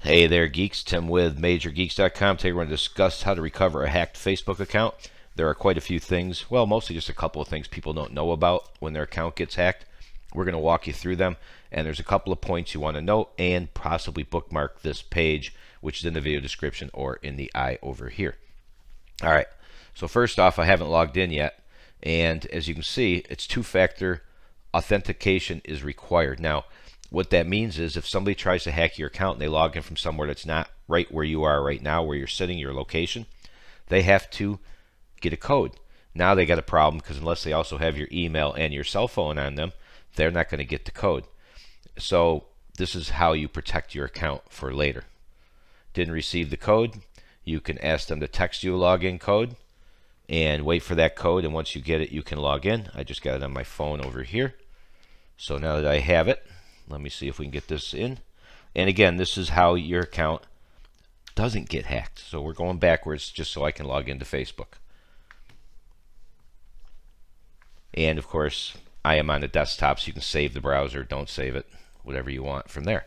Hey there, geeks. Tim with MajorGeeks.com. Today we're going to discuss how to recover a hacked Facebook account. There are quite a few things, well, mostly just a couple of things people don't know about when their account gets hacked. We're going to walk you through them, and there's a couple of points you want to note and possibly bookmark this page, which is in the video description or in the eye over here. All right, so first off, I haven't logged in yet, and as you can see, it's two-factor authentication is required. Now, what that means is if somebody tries to hack your account and they log in from somewhere that's not right where you are right now, where you're sitting, your location, they have to get a code. Now they got a problem because unless they also have your email and your cell phone on them, they're not going to get the code. So this is how you protect your account for later. Didn't receive the code, you can ask them to text you a login code and wait for that code, and once you get it, you can log in. I just got it on my phone over here. So now that I have it, let me see if we can get this in. And again, this is how your account doesn't get hacked. So we're going backwards just so I can log into Facebook. And of course, I am on the desktop, so you can save the browser, don't save it, whatever you want from there.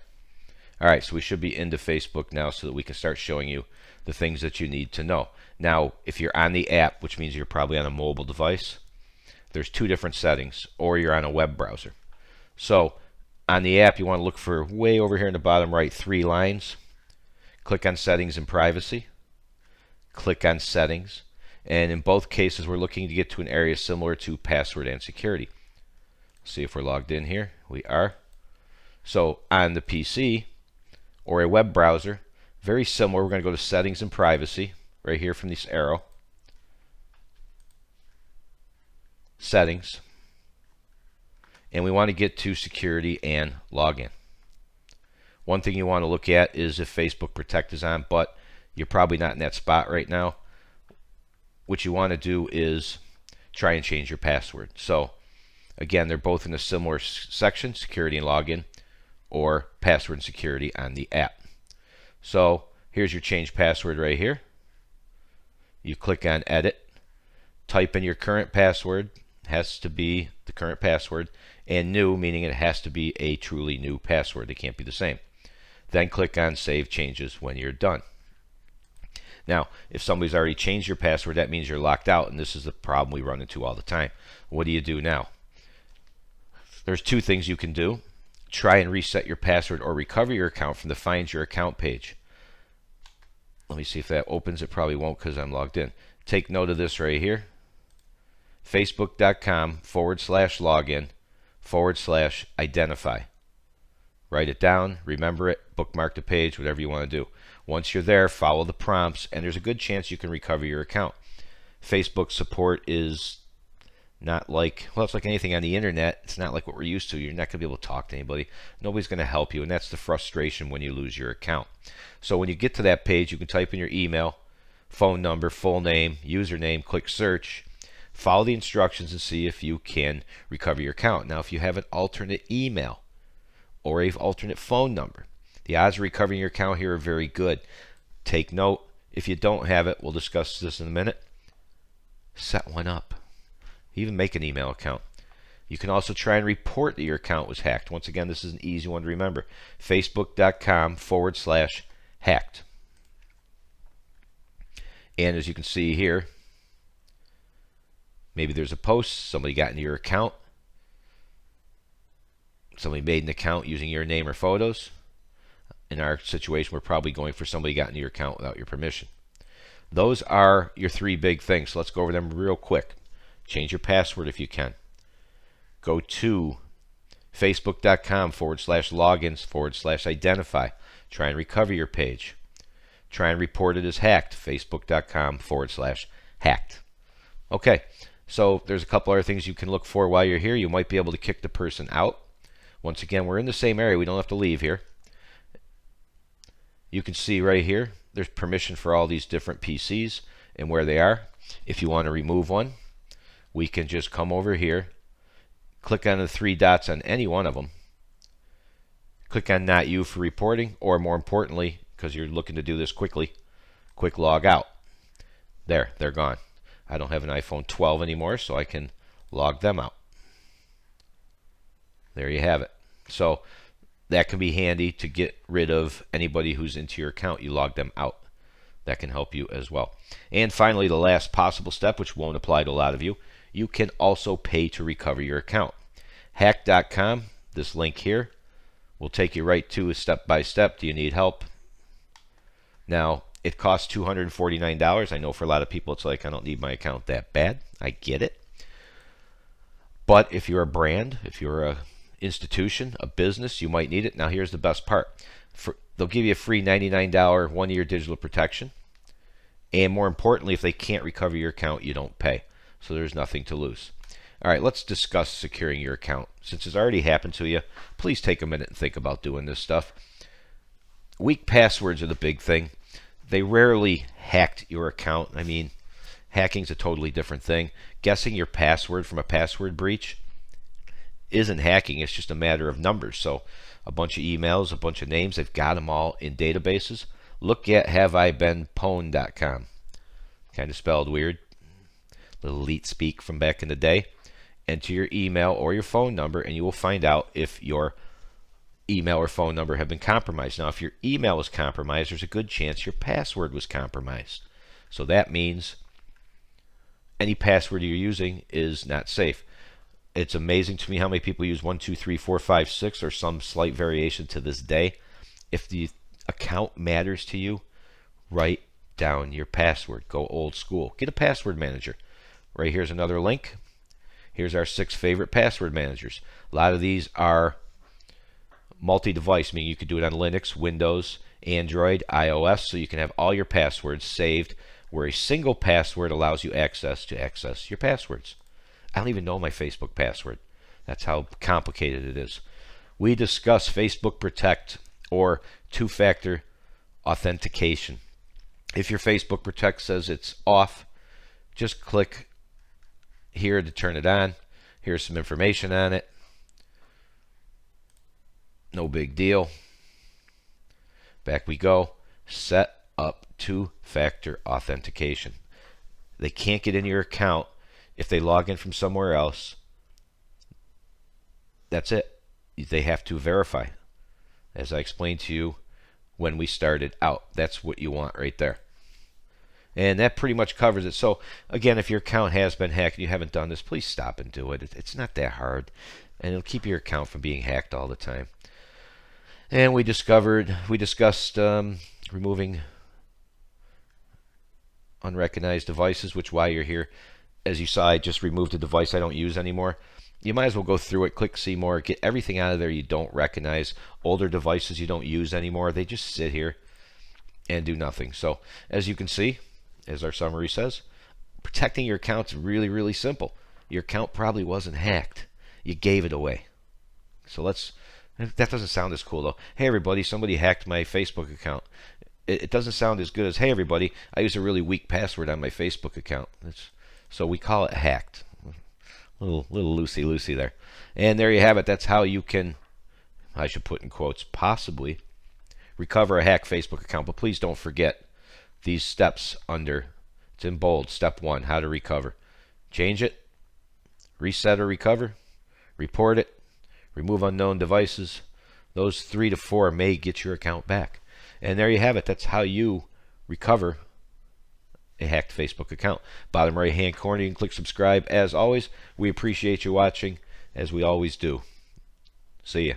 All right, so we should be into Facebook now so that we can start showing you the things that you need to know. Now, if you're on the app, which means you're probably on a mobile device, there's two different settings, or you're on a web browser. So on the app, you want to look for way over here in the bottom right, 3 lines. Click on Settings and Privacy. Click on Settings. And in both cases, we're looking to get to an area similar to Password and Security. See if we're logged in here. We are. So on the PC or a web browser, very similar. We're going to go to Settings and Privacy right here from this arrow. Settings. And we want to get to security and login. One thing you want to look at is if Facebook Protect is on, but you're probably not in that spot right now. What you want to do is try and change your password. So again, they're both in a similar section, security and login, or password and security on the app. So here's your change password right here. You click on edit, type in your current password, has to be the current password, and new, meaning it has to be a truly new password. They can't be the same. Then click on Save Changes when you're done. Now, if somebody's already changed your password, that means you're locked out, and this is the problem we run into all the time. What do you do now? There's two things you can do. Try and reset your password or recover your account from the Find Your Account page. Let me see if that opens. It probably won't because I'm logged in. Take note of this right here. Facebook.com/login/identify. Write it down, remember it, bookmark the page, whatever you want to do. Once you're there, follow the prompts, and there's a good chance you can recover your account. Facebook support is not like, well, it's like anything on the internet. It's not like what we're used to. You're not going to be able to talk to anybody. Nobody's going to help you, and that's the frustration when you lose your account. So when you get to that page, you can type in your email, phone number, full name, username, click search. Follow the instructions and see if you can recover your account. Now, if you have an alternate email or an alternate phone number, the odds of recovering your account here are very good. Take note. If you don't have it, we'll discuss this in a minute. Set one up. Even make an email account. You can also try and report that your account was hacked. Once again, this is an easy one to remember. Facebook.com/hacked. And as you can see here, maybe there's a post, somebody got into your account, somebody made an account using your name or photos. In our situation, we're probably going for somebody got into your account without your permission. Those are your 3 big things. So let's go over them real quick. Change your password if you can. Go to Facebook.com/logins/identify. Try and recover your page. Try and report it as hacked. Facebook.com/hacked. Okay. So there's a couple other things you can look for while you're here. You might be able to kick the person out. Once again, we're in the same area. We don't have to leave here. You can see right here, there's permission for all these different PCs and where they are. If you want to remove one, we can just come over here, click on the 3 dots on any one of them, click on Not You for reporting, or more importantly, because you're looking to do this quickly, quick log out. There, they're gone. I don't have an iPhone 12 anymore, so I can log them out. There you have it. So that can be handy to get rid of anybody who's into your account. You log them out. That can help you as well. And finally, the last possible step, which won't apply to a lot of you, you can also pay to recover your account. Hack.com, this link here, will take you right to a step-by-step. Do you need help? Now, it costs $249. I know for a lot of people it's like, I don't need my account that bad. I get it. But if you're a brand, if you're a institution, a business, you might need it. Now here's the best part. They'll give you a free $99 one-year digital protection. And more importantly, if they can't recover your account, you don't pay. So there's nothing to lose. All right, let's discuss securing your account. Since it's already happened to you, please take a minute and think about doing this stuff. Weak passwords are the big thing. They rarely hacked your account. I mean, hacking's a totally different thing. Guessing your password from a password breach isn't hacking. It's just a matter of numbers. So a bunch of emails, a bunch of names, they've got them all in databases. Look at haveibeenpwned.com. Kind of spelled weird. Little elite speak from back in the day. Enter your email or your phone number and you will find out if your email or phone number have been compromised. Now, if your email was compromised, there's a good chance your password was compromised. So that means any password you're using is not safe. It's amazing to me how many people use 1, 2, 3, 4, 5, 6 or some slight variation to this day. If the account matters to you, write down your password. Go old school. Get a password manager. Right here's another link. Here's our 6 favorite password managers. A lot of these are multi-device, meaning you could do it on Linux, Windows, Android, iOS, so you can have all your passwords saved where a single password allows you access to access your passwords. I don't even know my Facebook password. That's how complicated it is. We discuss Facebook Protect or two-factor authentication. If your Facebook Protect says it's off, just click here to turn it on. Here's some information on it. No big deal. Back we go. Set up two-factor authentication. They can't get into your account if they log in from somewhere else. That's it. They have to verify. As I explained to you when we started out, that's what you want right there. And that pretty much covers it. So again, if your account has been hacked and you haven't done this, please stop and do it. It's not that hard. And it'll keep your account from being hacked all the time. And we discussed removing unrecognized devices, which while you're here, as you saw, I just removed a device I don't use anymore. You might as well go through it, click see more, get everything out of there you don't recognize. Older devices you don't use anymore, they just sit here and do nothing. So as you can see, as our summary says, protecting your account is really, really simple. Your account probably wasn't hacked. You gave it away. So that doesn't sound as cool though. Hey everybody, somebody hacked my Facebook account. It doesn't sound as good as, hey everybody, I use a really weak password on my Facebook account. So we call it hacked. Little loosey there. And there you have it. That's how you can, I should put in quotes, possibly recover a hacked Facebook account. But please don't forget these steps under. It's in bold. Step 1, how to recover. Change it, reset or recover, report it, remove unknown devices. Those 3 to 4 may get your account back. And there you have it. That's how you recover a hacked Facebook account. Bottom right hand corner, you can click subscribe. As always, we appreciate you watching, as we always do. See ya.